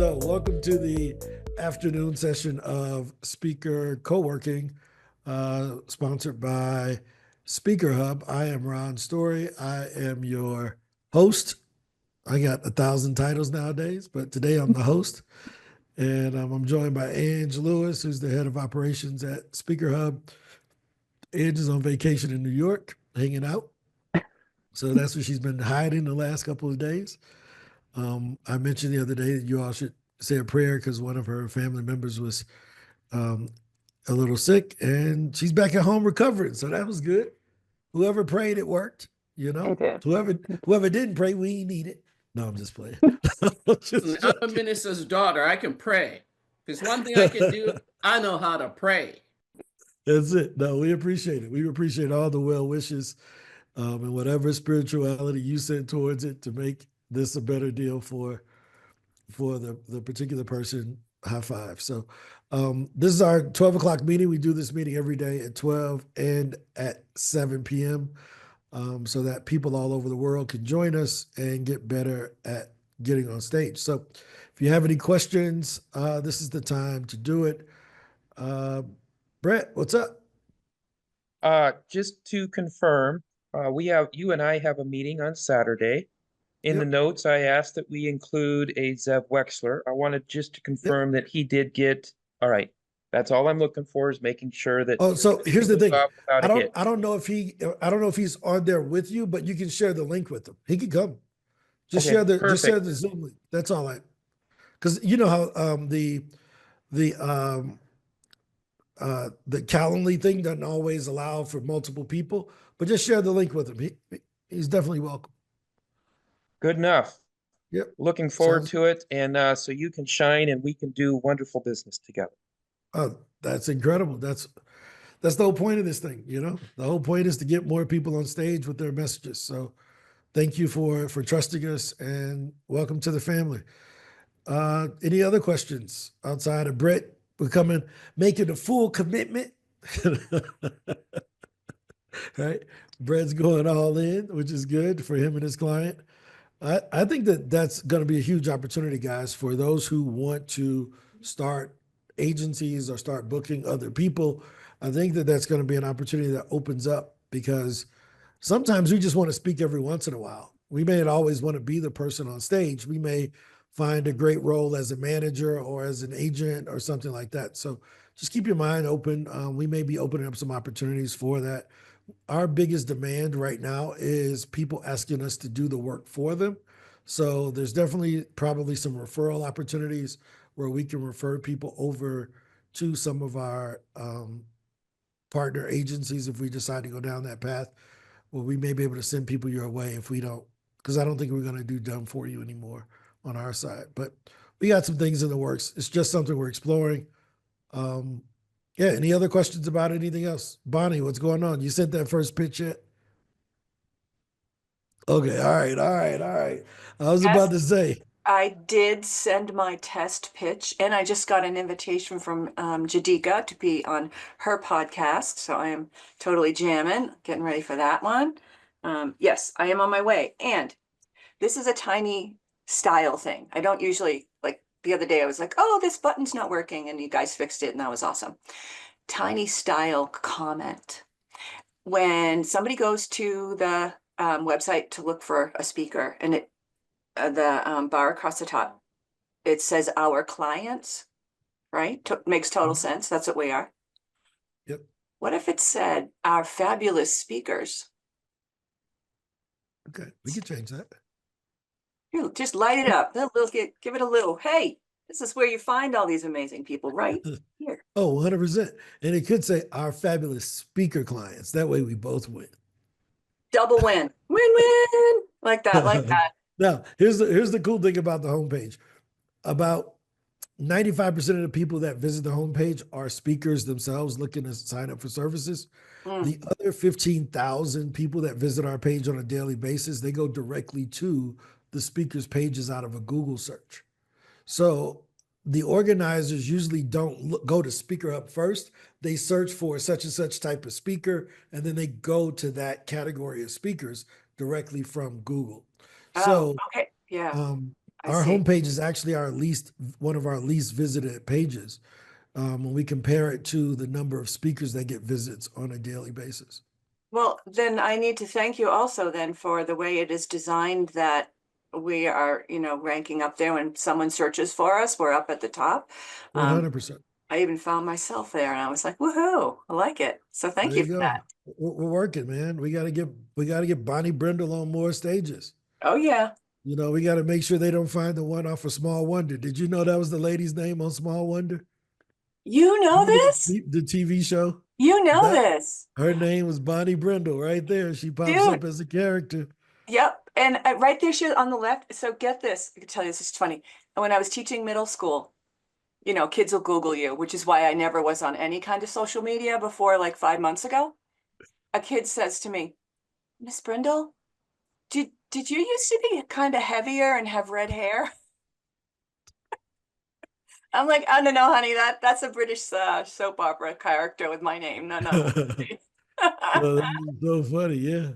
So, welcome to the afternoon session of Speaker Co-working, sponsored by SpeakerHub. I am Ron Story. I am your host. I got 1,000 titles nowadays, but today I'm the host. And I'm joined by Ange Lewis, who's the head of operations at SpeakerHub. Ange is on vacation in New York, hanging out. So that's where she's been hiding the last couple of days. I mentioned the other day that you all should say a prayer because one of her family members was um, a little sick, and she's back at home recovering. So that was good. Whoever prayed, it worked. You I know, did. whoever didn't pray, we need it. No, I'm just playing. Just I'm a joking. minister's daughter. I can pray. If there's one thing I can do, I know how to pray. That's it. No, we appreciate it. We appreciate all the well wishes and whatever spirituality you sent towards it to make this a better deal for the particular person. High five. So this is our 12 o'clock meeting. We do this meeting every day at 12 and at 7 p.m. So that people all over the world can join us and get better at getting on stage. So if you have any questions, this is the time to do it. Brett, what's up? Just to confirm, you and I have a meeting on Saturday. In the Yep. notes, I asked that we include a Zev Wexler. I wanted just to confirm that he did get, all right. That's all I'm looking for is making sure that. Oh, so here's the goes thing. off without a hitch. I don't know if he's on there with you, but you can share the link with him. He can come. Just Okay, share perfect. the Zoom link. That's all because you know how the the Calendly thing doesn't always allow for multiple people, but just share the link with him. He's definitely welcome. Good enough. Yep. Looking forward Sounds- to it. And so you can shine and we can do wonderful business together. Oh, that's incredible. That's the whole point of this thing, you know? The whole point is to get more people on stage with their messages. So thank you for trusting us and welcome to the family. Any other questions outside of Brett making a full commitment? Right? Brett's going all in, which is good for him and his client. I think that that's going to be a huge opportunity, guys, for those who want to start agencies or start booking other people. I think that that's going to be an opportunity that opens up because sometimes we just want to speak every once in a while. We may not always want to be the person on stage. We may find a great role as a manager or as an agent or something like that. So just keep your mind open. We may be opening up some opportunities for that. Our biggest demand right now is people asking us to do the work for them. So there's definitely probably some referral opportunities where we can refer people over to some of our partner agencies if we decide to go down that path. Well, we may be able to send people your way if we don't, because I don't think we're going to do done for you anymore on our side. But we got some things in the works. It's just something we're exploring. Yeah. Any other questions about anything else? Bonnie, what's going on? You sent that first pitch yet? Okay. All right. All right. All right. I was Yes. about to say. I did send my test pitch, and I just got an invitation from Jadika to be on her podcast. So I am totally jamming, getting ready for that one. Yes, I am on my way. And this is a tiny style thing. I don't usually, like the other day, I was like, oh, this button's not working. And you guys fixed it, and that was awesome. Tiny style comment. When somebody goes to the website to look for a speaker, and the bar across the top, it says our clients, right? Makes total sense. That's what we are. Yep. What if it said our fabulous speakers? Okay. We can change that. You just light it up. Give it a little, hey, this is where you find all these amazing people right here. Oh, 100%. And it could say our fabulous speaker clients. That way we both win. Double win. Win-win. Like that, like that. Now, here's the cool thing about the homepage. About 95% of the people that visit the homepage are speakers themselves looking to sign up for services. The other 15,000 people that visit our page on a daily basis, they go directly to the speakers pages out of a Google search. So the organizers usually don't go to SpeakerHub first. They search for such and such type of speaker, and then they go to that category of speakers directly from Google. Oh, So okay. Yeah. I Our see. homepage is actually one of our least visited pages when we compare it to the number of speakers that get visits on a daily basis. Well, then I need to thank you also then for the way it is designed that we are, ranking up there when someone searches for us, we're up at the top. 100%. I even found myself there and I was like, woohoo, I like it. So thank There you you for go. that. We're working, man. We gotta get Bonnie Brindle on more stages. Oh, yeah. We got to make sure they don't find the one off of Small Wonder. Did you know that was the lady's name on Small Wonder? You know Remember this? the TV show? You know That this. her name was Bonnie Brindle right there. She pops Dude. up as a character. Yep. And right there, she on the left. So get this. I can tell you this is funny. And when I was teaching middle school, kids will Google you, which is why I never was on any kind of social media before like 5 months ago. A kid says to me, Miss Brindle, did you used to be kind of heavier and have red hair? I'm like, oh no, honey, that's a British soap opera character with my name. No. Well, that's so funny, yeah.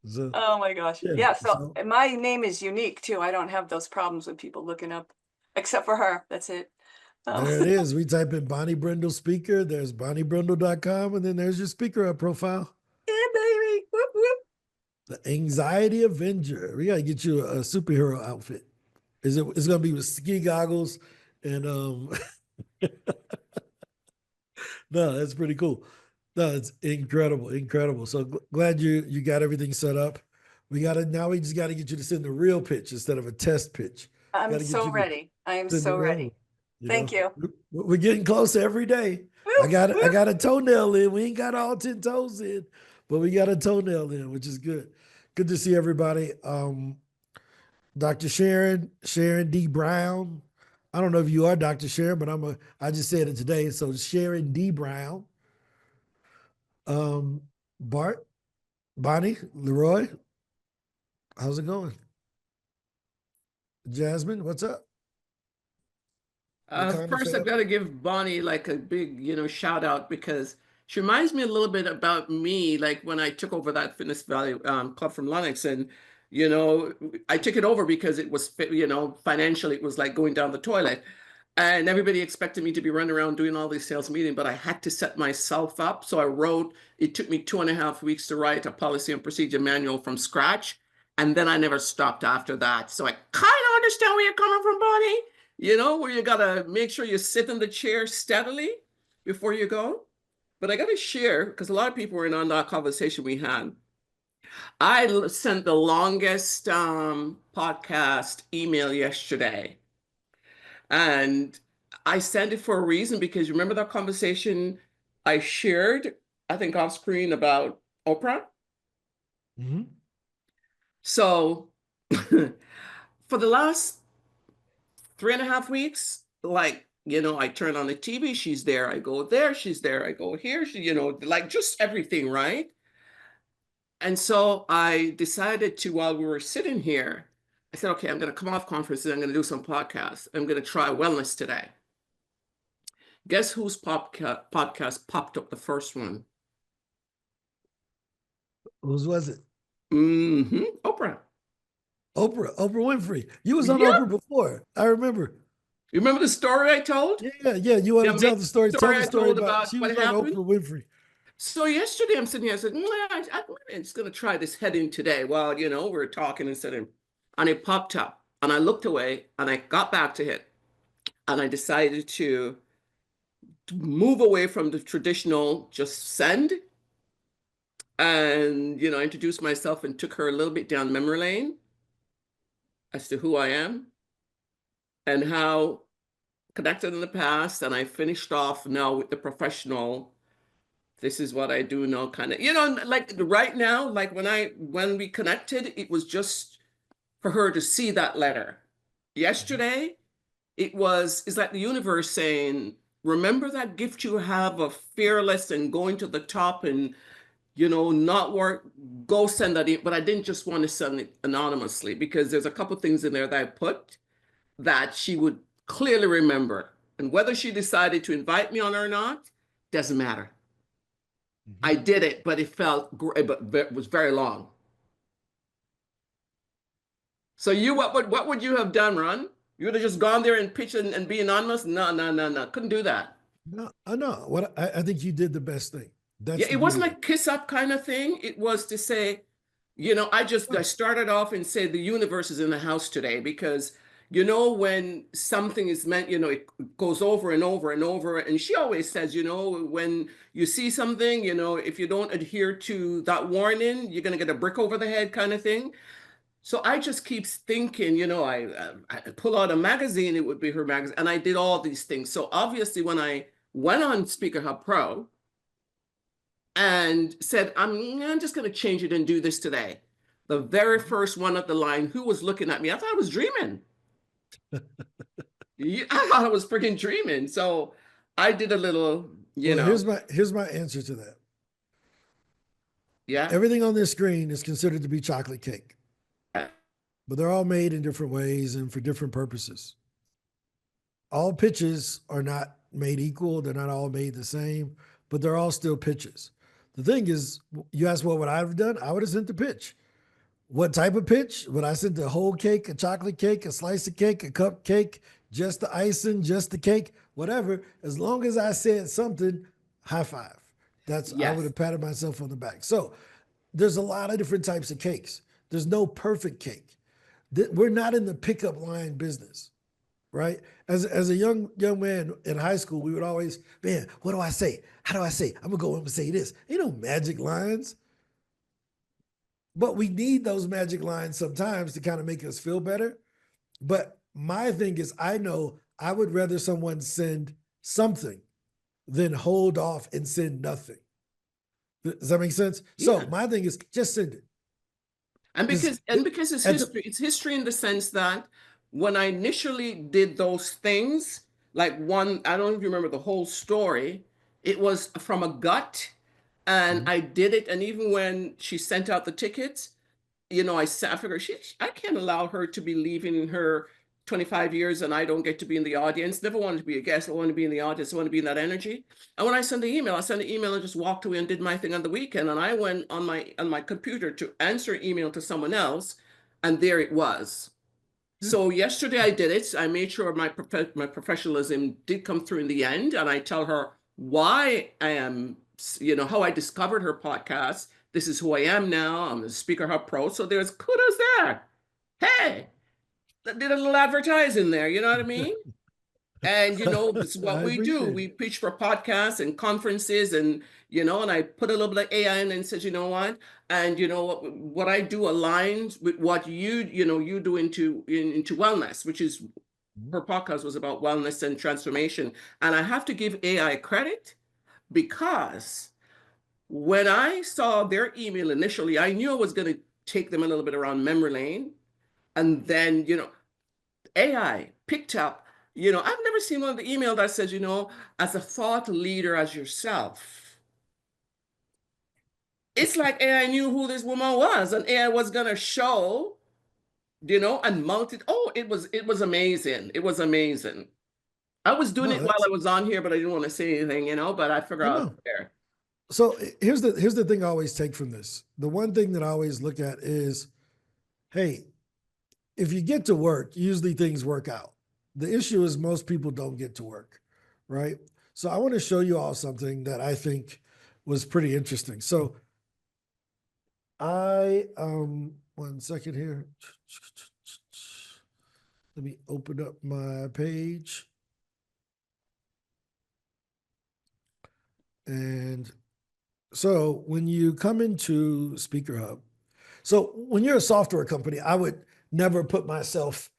So Oh my gosh. yeah, Yeah, so so my name is unique too. I don't have those problems with people looking up, except for her. That's it. there it is. We type in Bonnie Brindle speaker. There's bonniebrindle.com, and then there's your SpeakerHub profile. Yeah, baby. Whoop, whoop. The Anxiety Avenger. We gotta get you a superhero outfit. It's gonna be with ski goggles and no, that's pretty cool. No, it's incredible, incredible. So glad you got everything set up. We just gotta get you to send the real pitch instead of a test pitch. I'm Gotta get so you to ready. I am send so it ready. over. You Thank know, you. we're getting closer every day. I Whoop, got I whoop. got a toenail in. We ain't got all 10 toes in, but we got a toenail in, which is good. Good to see everybody. Dr. Sharon D. Brown. I don't know if you are Dr. Sharon, but I just said it today. So Sharon D. Brown. Bart, Bonnie, Leroy, how's it going? Jasmine, what's up? Wakanda First, I've fam? got to give Bonnie like a big, shout out because she reminds me a little bit about me, like when I took over that Fitness Valley club from Lennox, and you know, I took it over because it was, financially, it was like going down the toilet, and everybody expected me to be running around doing all these sales meetings, but I had to set myself up. So I wrote. It took me 2.5 weeks to write a policy and procedure manual from scratch, and then I never stopped after that. So I kind of understand where you're coming from, Bonnie. Where you gotta make sure you sit in the chair steadily before you go. But I gotta share, because a lot of people were in on that conversation we had. I sent the longest podcast email yesterday. And I sent it for a reason because remember that conversation I shared, I think off screen about Oprah? Mhm. So for the last 3.5 weeks, like, I turn on the TV, she's there, I go there, she's there, I go here, like just everything, right? And so I decided to, while we were sitting here, I said, okay, I'm going to come off conference and I'm going to do some podcasts. I'm going to try wellness today. Guess whose podcast popped up the first one? Whose was it? Oprah. Oprah Winfrey. You was on Yep. Oprah before. I remember. You remember the story I told? Yeah. You want The to tell amazing the story? Tell story the I story told about about she what was on happened? Oprah Winfrey. So yesterday I'm sitting here, I said, I'm just going to try this heading today. Well, we're talking and sitting, and it popped up, and I looked away, and I got back to it, and I decided to move away from the traditional just send and, introduce myself and took her a little bit down memory lane as to who I am and how connected in the past. And I finished off now with the professional. This is what I do now, kind of, like right now, like when we connected, it was just for her to see that letter. Yesterday, it's like the universe saying, remember that gift you have of fearless and going to the top and, not work, go send that in. But I didn't just want to send it anonymously because there's a couple things in there that I put that she would clearly remember. And whether she decided to invite me on or not, doesn't matter. I did it, but it felt great, but it was very long. So what would you have done, Ron? You would have just gone there and pitched and be anonymous? No, no, no, no. Couldn't do that. No, I know. I think you did the best thing. Yeah, That's the it wasn't beauty. a kiss up kind of thing. It was to say, I started off and said the universe is in the house today because when something is meant, it goes over and over and over. And she always says, when you see something, if you don't adhere to that warning, you're gonna get a brick over the head kind of thing. So I just keeps thinking, I pull out a magazine, it would be her magazine, and I did all these things. So obviously, when I went on SpeakerHub Pro and said, I'm just going to change it and do this today, the very first one of the line, who was looking at me? I thought I was dreaming. I thought I was freaking dreaming. So I did a little, Well, here's my answer to that. yeah. Everything on this screen is considered to be chocolate cake, but they're all made in different ways and for different purposes. All pitches are not made equal. They're not all made the same, but they're all still pitches. The thing is, you asked what would I have done? I would have sent the pitch. What type of pitch? Would I send a whole cake, a chocolate cake, a slice of cake, a cupcake, just the icing, just the cake, whatever? As long as I said something, high five. I Yes. would have patted myself on the back. So there's a lot of different types of cakes. There's no perfect cake. We're not in the pickup line business, right? As a young man in high school, we would always, man, what do I say? How do I say? I'm gonna go up and say this. Magic lines. But we need those magic lines sometimes to kind of make us feel better. But my thing is, I know I would rather someone send something than hold off and send nothing. Does that make sense? So Yeah. my thing is just send it. And because it's history, it's history in the sense that when I initially did those things, like one, I don't even remember the whole story. It was from a gut, and I did it. And even when she sent out the tickets, I figured I can't allow her to be leaving her 25 years and I don't get to be in the audience. Never wanted to be a guest. I wanted to be in the audience. I want to be in that energy. And when I sent the email, and just walked away and did my thing on the weekend. And I went on my computer to answer email to someone else, and there it was. So yesterday I did it. I made sure my professionalism did come through in the end, and I tell her why I am, how I discovered her podcast. This is who I am now. I'm a SpeakerHub Pro. So there's kudos there. Hey, did a little advertising there. You know what I mean? And this is what we do. We pitch for podcasts and conferences, and and I put a little bit of AI in and says, you know what, and what I do aligns with what you do into wellness, which is her podcast was about wellness and transformation. And I have to give AI credit because when I saw their email initially, I knew I was going to take them a little bit around memory lane, and then AI picked up. I've never seen one of the email that says, as a thought leader as yourself. It's like AI knew who this woman was, and AI was gonna show, and multi. Oh, it was amazing. It was amazing. I was doing it while I was on here, but I didn't want to say anything, but I figured out there. So here's the thing I always take from this. The one thing that I always look at is, hey, if you get to work, usually things work out. The issue is most people don't get to work, right? So I want to show you all something that I think was pretty interesting. So one second here. Let me open up my page. And so when you come into SpeakerHub, so when you're a software company, I would never put myself,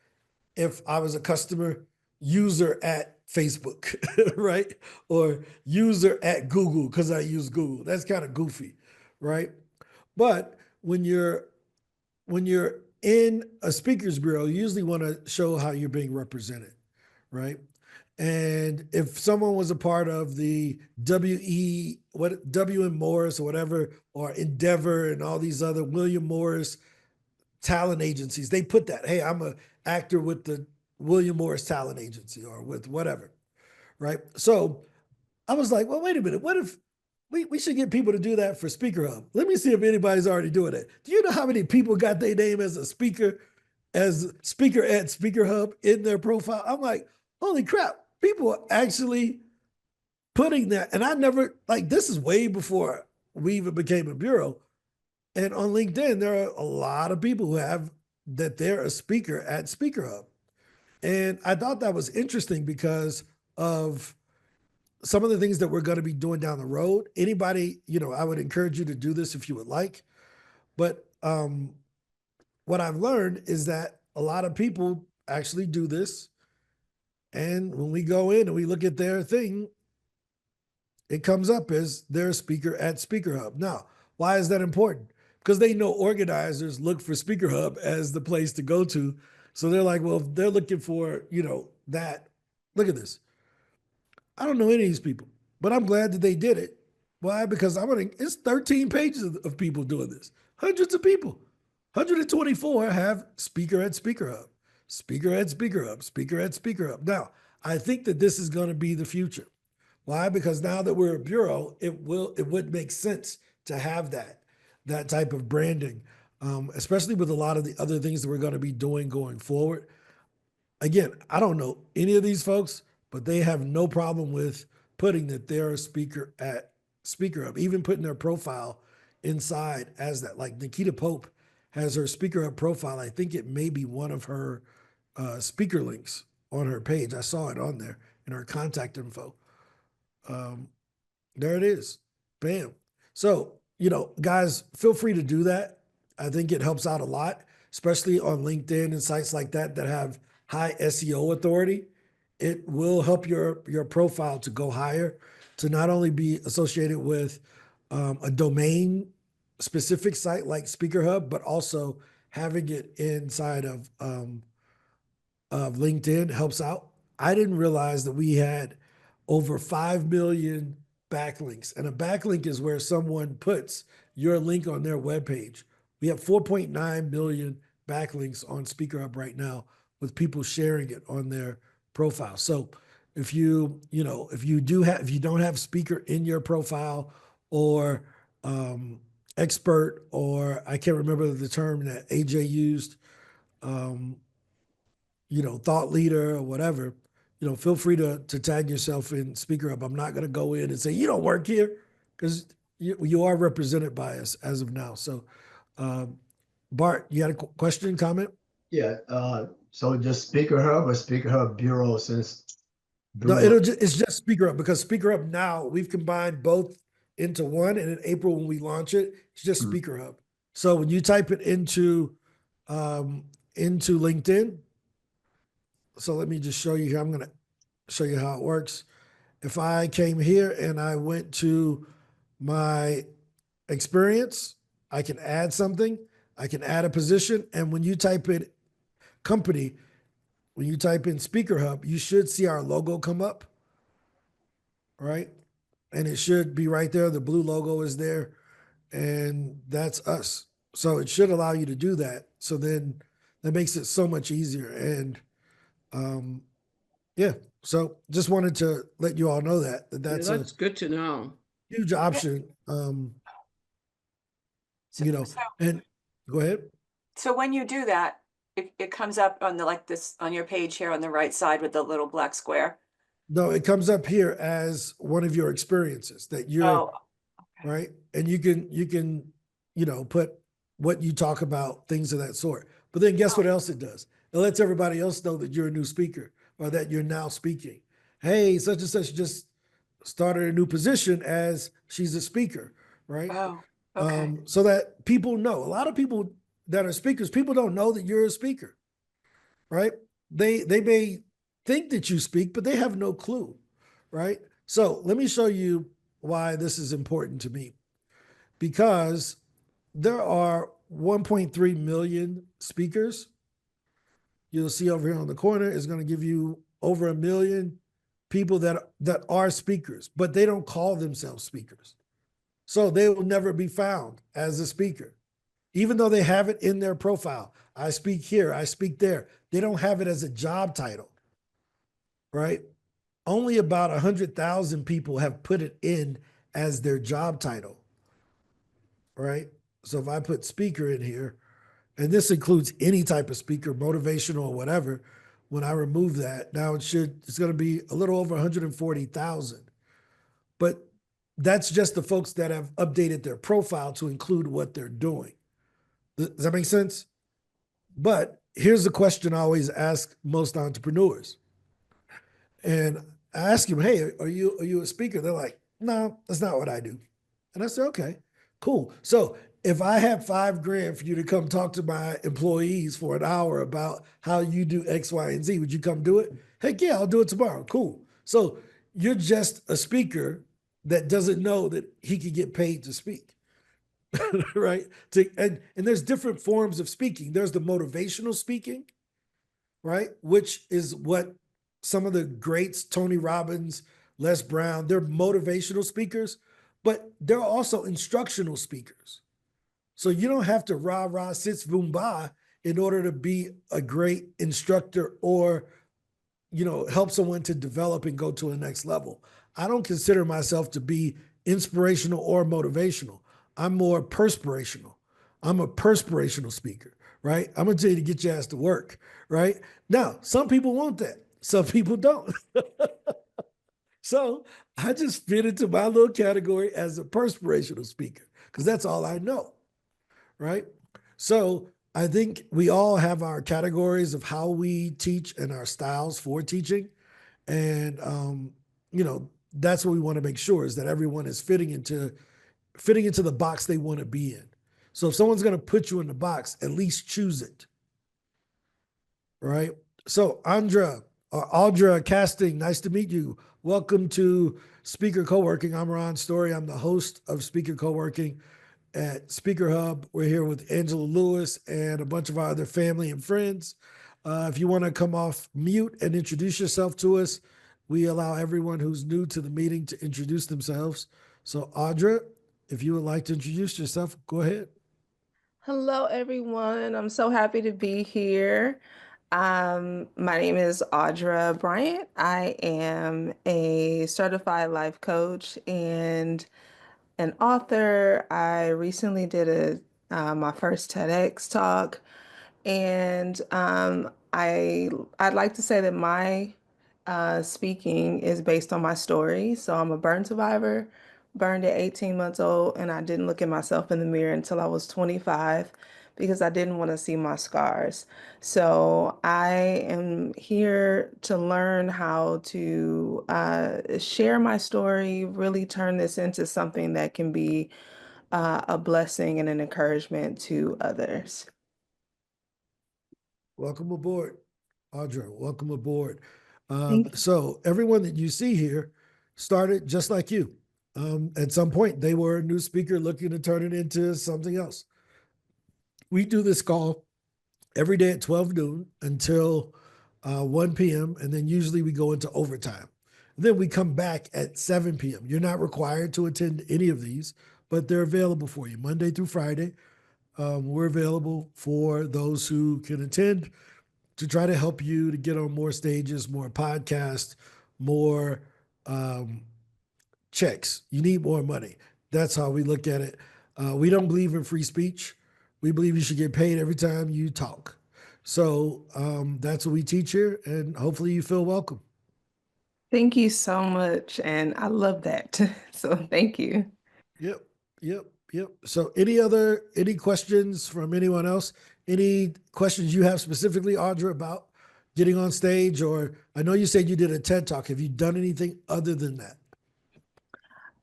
if I was a customer, user at Facebook, right? Or user at Google because I use Google. That's kind of goofy, right? But when you're in a speakers bureau, you usually want to show how you're being represented, right? And if someone was a part of the WM Morris or whatever, or Endeavor and all these other William Morris talent agencies, they put that, hey, I'm an actor with the William Morris talent agency or with whatever, right? So I was like, well, wait a minute. What if we should get people to do that for SpeakerHub? Let me see if anybody's already doing it. Do you know how many people got their name as a speaker as speaker at SpeakerHub in their profile. I'm like, holy crap, people are actually putting that. And I never, like, this is way before we even became a bureau. And on LinkedIn, there are a lot of people who have that they're a speaker at SpeakerHub. And I thought that was interesting because of some of the things that we're going to be doing down the road. Anybody, I would encourage you to do this if you would like. But what I've learned is that a lot of people actually do this. And when we go in and we look at their thing, it comes up as their speaker at SpeakerHub. Now, why is that important? Because they know organizers look for SpeakerHub as the place to go to. So they're like, well, if they're looking for, that. Look at this. I don't know any of these people, but I'm glad that they did it. Why? Because it's 13 pages of people doing this. Hundreds of people. 124 have speaker at SpeakerHub, speaker at SpeakerHub, speaker at SpeakerHub. Now, I think that this is going to be the future. Why? Because now that we're a bureau, it would make sense to have that type of branding, especially with a lot of the other things that we're going to be doing going forward. Again, I don't know any of these folks, but they have no problem with putting that they're a speaker at SpeakerHub, even putting their profile inside as that. Like Nikita Pope has her SpeakerHub profile. I think it may be one of her speaker links on her page. I saw it on there in her contact info. There it is. Bam. So, guys, feel free to do that. I think it helps out a lot, especially on LinkedIn and sites like that have high SEO authority. It will help your profile to go higher, to not only be associated with a domain specific site like SpeakerHub, but also having it inside of LinkedIn helps out. I didn't realize that we had over 5 million backlinks. And a backlink is where someone puts your link on their webpage. We have 4.9 million backlinks on SpeakerHub right now with people sharing it on their profile. So if you don't have speaker in your profile or expert, or I can't remember the term that AJ used, thought leader or whatever, feel free to tag yourself in SpeakerHub. I'm not going to go in and say, you don't work here, because you are represented by us as of now. So, Bart, you had a question, comment? Yeah, so just SpeakerHub or SpeakerHub Bureau since No, Bureau. it's just SpeakerHub, because SpeakerHub now we've combined both into one, and in April when we launch it, it's just SpeakerHub. So when you type it into LinkedIn, so let me just show you here. I'm going to show you how it works. If I came here and I went to my experience, I can add something. I can add a position. And when you type in company, when you type in SpeakerHub, you should see our logo come up, right? And it should be right there. The blue logo is there, and that's us. So it should allow you to do that. So then that makes it so much easier. And yeah, so just wanted to let you all know that's that's good to know. huge option. And go ahead. So when you do that, it comes up on on your page here on the right side with the little black square. No, it comes up here as one of your experiences that you're Oh, okay. right, and you can put what you talk about, things of that sort. But then guess what else it does? It lets everybody else know that you're a new speaker or that you're now speaking. Hey, such and such just started a new position as she's a speaker, right? Oh, okay. So that people know. A lot of people that are speakers, people don't know that you're a speaker, right? They may think that you speak, but they have no clue, right? So let me show you why this is important to me. Because there are 1.3 million speakers. You'll see over here on the corner is going to give you over 1 million people that are speakers, but they don't call themselves speakers. So they will never be found as a speaker, even though they have it in their profile. I speak here, I speak there. They don't have it as a job title, right? Only about 100,000 people have put it in as their job title, right? So if I put speaker in here, and this includes any type of speaker, motivational or whatever. When I remove that, now it's going to be a little over 140,000. But that's just the folks that have updated their profile to include what they're doing. Does that make sense? But here's the question I always ask most entrepreneurs. And I ask them, hey, are you a speaker? They're like, no, that's not what I do. And I said, okay, cool. So if I had $5,000 for you to come talk to my employees for an hour about how you do X, Y, and Z, would you come do it? Heck yeah, I'll do it tomorrow. Cool. So you're just a speaker that doesn't know that he could get paid to speak. Right? And there's different forms of speaking. There's the motivational speaking, right? Which is what some of the greats, Tony Robbins, Les Brown, they're motivational speakers, but they're also instructional speakers. So you don't have to rah rah sits boom bah in order to be a great instructor or help someone to develop and go to a next level. I don't consider myself to be inspirational or motivational. I'm more perspirational. I'm a perspirational speaker, right? I'm gonna tell you to get your ass to work, right? Now, some people want that, some people don't. So I just fit into my little category as a perspirational speaker because that's all I know, right? So I think we all have our categories of how we teach and our styles for teaching. And, that's what we want to make sure is that everyone is fitting into the box they want to be in. So if someone's going to put you in the box, at least choose it. Right? So Audra Casting, nice to meet you. Welcome to Speaker Co-working. I'm Ron Story. I'm the host of Speaker Co-working at SpeakerHub. We're here with Angela Lewis and a bunch of our other family and friends. If you want to come off mute and introduce yourself to us, we allow everyone who's new to the meeting to introduce themselves. So Audra, if you would like to introduce yourself, go ahead. Hello, everyone. I'm so happy to be here. My name is Audra Bryant. I am a certified life coach and an author. I recently did my first TEDx talk, and I'd like to say that my speaking is based on my story. So I'm a burn survivor, burned at 18 months old, and I didn't look at myself in the mirror until I was 25 because I didn't want to see my scars. So I am here to learn how to share my story, really turn this into something that can be a blessing and an encouragement to others. Welcome aboard, Audra. Welcome aboard. Thank you. So everyone that you see here started just like you. At some point, they were a new speaker looking to turn it into something else. We do this call every day at 12 noon until 1 p.m. And then usually we go into overtime. Then we come back at 7 p.m. You're not required to attend any of these, but they're available for you Monday through Friday. We're available for those who can attend to try to help you to get on more stages, more podcasts, more checks. You need more money. That's how we look at it. We don't believe in free speech. We believe you should get paid every time you talk. So that's what we teach here, and hopefully you feel welcome. Thank you so much. And I love that. So thank you. Yep. So any questions from anyone else? Any questions you have specifically, Audra, about getting on stage? Or I know you said you did a TED Talk. Have you done anything other than that?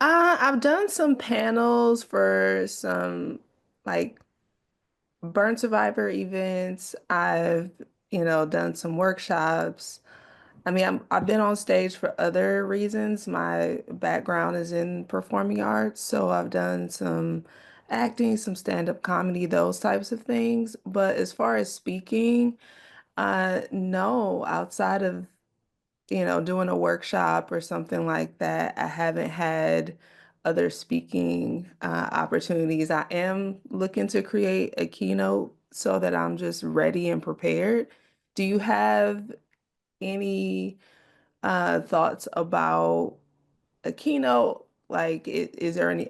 I've done some panels for some like burn survivor events. I've, done some workshops. I mean, I've been on stage for other reasons. My background is in performing arts, so I've done some acting, some stand-up comedy, those types of things. But as far as speaking, no, outside of, doing a workshop or something like that, I haven't had other speaking opportunities. I am looking to create a keynote so that I'm just ready and prepared. Do you have any thoughts about a keynote, Like,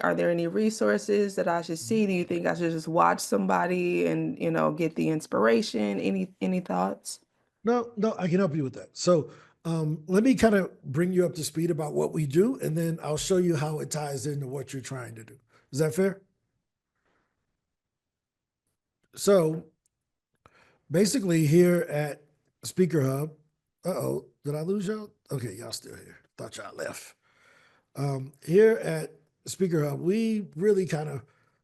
are there any resources that I should see? Do you think I should just watch somebody and, get the inspiration? Any thoughts? No, I can help you with that. So let me kind of bring you up to speed about what we do, and then I'll show you how it ties into what you're trying to do. Is that fair? So basically here at SpeakerHub, uh-oh, did I lose y'all? Okay, y'all still here. Thought y'all left. Here at SpeakerHub, we really kind of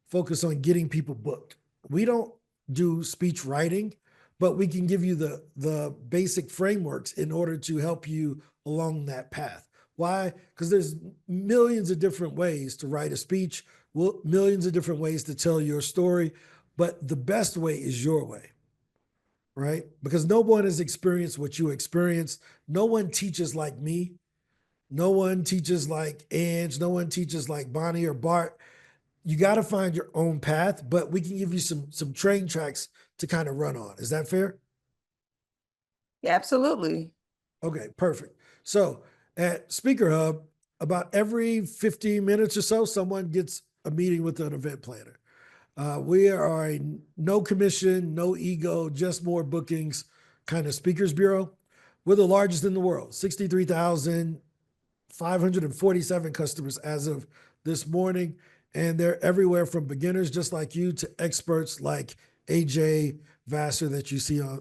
focus on getting people booked. We don't do speech writing, but we can give you the basic frameworks in order to help you along that path. Why? Because there's millions of different ways to write a speech, millions of different ways to tell your story, but the best way is your way, right? Because no one has experienced what you experienced. No one teaches like me. No one teaches like Ange. No one teaches like Bonnie or Bart. You got to find your own path, but we can give you some train tracks to kind of run on. Is that fair? Yeah, absolutely. Okay, perfect. So at SpeakerHub, about every 15 minutes or so, someone gets a meeting with an event planner. We are a no commission, no ego, just more bookings kind of speakers bureau. We're the largest in the world, 63,547 customers as of this morning. And they're everywhere from beginners just like you to experts like AJ Vassar that you see on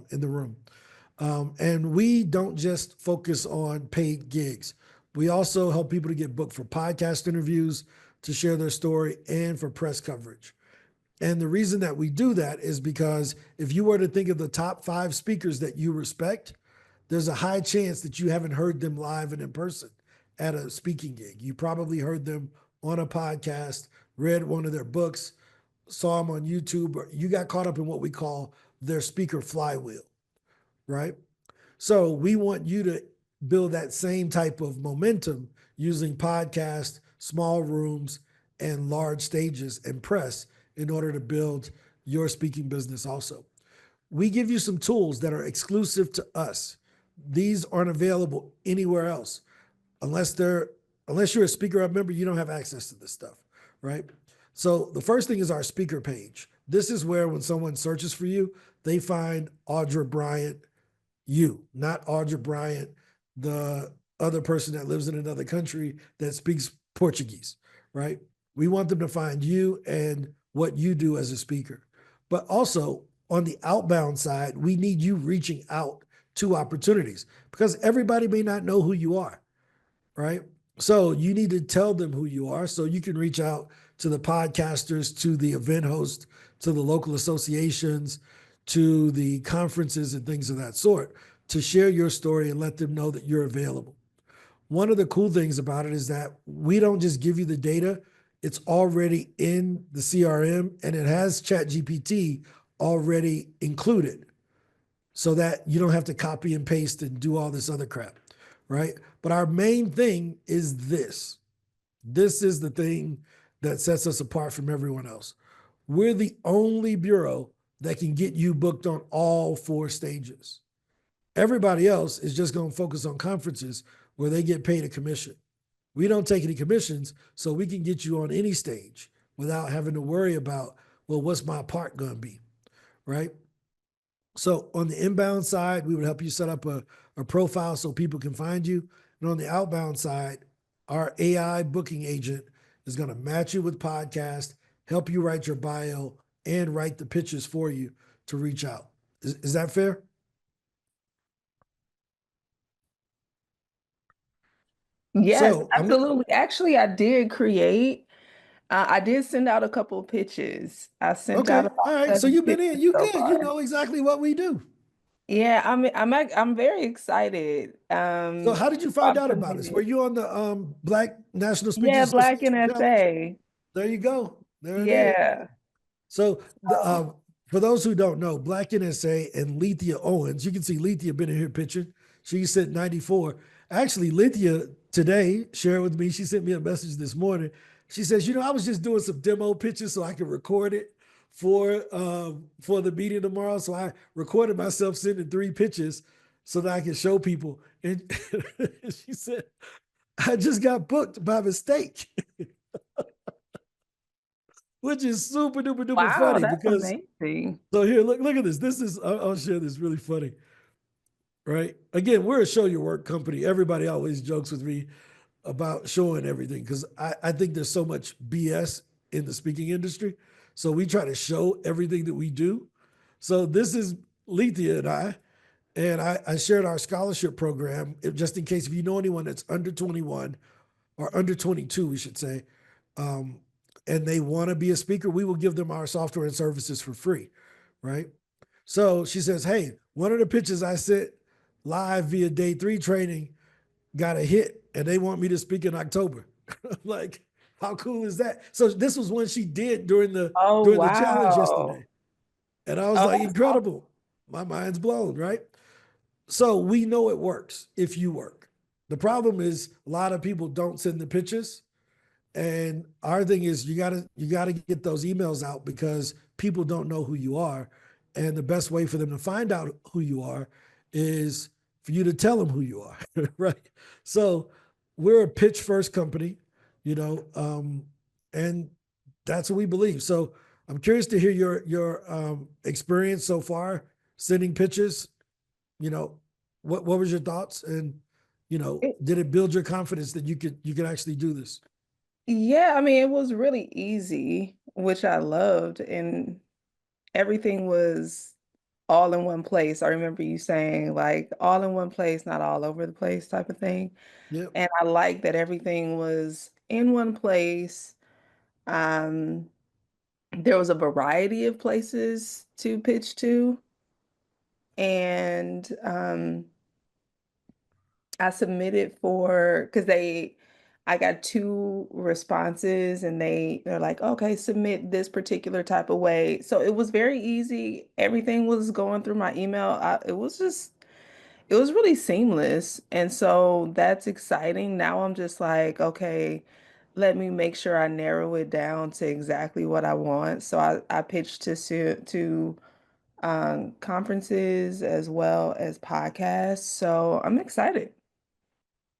in the room. And we don't just focus on paid gigs. We also help people to get booked for podcast interviews, to share their story, and for press coverage. And the reason that we do that is because if you were to think of the top 5 speakers that you respect, there's a high chance that you haven't heard them live and in person at a speaking gig. You probably heard them on a podcast, read one of their books, saw them on YouTube, or you got caught up in what we call their speaker flywheel, right? So we want you to build that same type of momentum using podcasts, small rooms, and large stages and press in order to build your speaking business also. We give you some tools that are exclusive to us. These aren't available anywhere else. Unless you're a SpeakerHub member, you don't have access to this stuff, right? So the first thing is our speaker page. This is where when someone searches for you, they find Audra Bryant, you, not Audra Bryant, the other person that lives in another country that speaks Portuguese, right? We want them to find you and what you do as a speaker. But also on the outbound side, we need you reaching out to opportunities because everybody may not know who you are, right? So you need to tell them who you are so you can reach out to the podcasters, to the event host, to the local associations, to the conferences and things of that sort to share your story and let them know that you're available. One of the cool things about it is that we don't just give you the data, it's already in the CRM and it has ChatGPT already included so that you don't have to copy and paste and do all this other crap, right? But our main thing is this. This is the thing that sets us apart from everyone else. We're the only bureau that can get you booked on all 4 stages. Everybody else is just going to focus on conferences where they get paid a commission. We don't take any commissions, so we can get you on any stage without having to worry about, well, what's my part going to be, right? So on the inbound side, we would help you set up a profile so people can find you. And on the outbound side, our AI booking agent is going to match you with podcasts, help you write your bio, and write the pitches for you to reach out. Is that fair? Yes, So absolutely. Actually, I did send out a couple of pitches. I sent out okay, about all right. So 7 you've been in, pitches you so good. You far. know exactly what we do. Yeah, I'm very excited. So how did you find About out about us? Were submitting. you on the Black National Yeah, Speakers Black Association challenge? NSA. There you go. There it is. Yeah. So So, for those who don't know, Black NSA and Lethea Owens, you can see Lethea been in here pitching. She said 94. Actually, Lethea today shared with me, she sent me a message this morning. She says, I was just doing some demo pitches so I could record it for the meeting tomorrow. So I recorded myself sending 3 pitches so that I can show people. And she said, I just got booked by mistake, which is super duper duper Wow, funny that's because amazing. so here, look at this. This is I'll share this really funny, right? Again, we're a show your work company. Everybody always jokes with me about showing everything because I think there's so much BS in the speaking industry. So we try to show everything that we do. So this is Lethea and I shared our scholarship program just in case if you know anyone that's under 21 or under 22, we should say, um, and they want to be a speaker, we will give them our software and services for free, right? So she says, hey, one of the pitches I sent live via day 3 training got a hit and they want me to speak in October. I'm like, how cool is that? So this was when she did during the Oh, during the challenge wow. yesterday. And I was Oh, like, that's awesome. incredible. My mind's blown, right? So we know it works if you work. The problem is a lot of people don't send the pitches. And our thing is you gotta get those emails out because people don't know who you are. And the best way for them to find out who you are is for you to tell them who you are, right? So we're a pitch first company, and that's what we believe. So I'm curious to hear your experience so far sending pitches. You know, what was your thoughts, and It- did it build your confidence that you could actually do this? yeah, I mean, it was really easy, which I loved, and everything was all in one place. I remember you saying like all in one place, not all over the place type of thing. Yep. And I like that everything was in one place. Um, there was a variety of places to pitch to, and I submitted for because I got 2 responses and they're like, okay, submit this particular type of way. So it was very easy. Everything was going through my email. It was really seamless. And so that's exciting. Now I'm just like, okay, let me make sure I narrow it down to exactly what I want. So I pitched to conferences as well as podcasts. So I'm excited.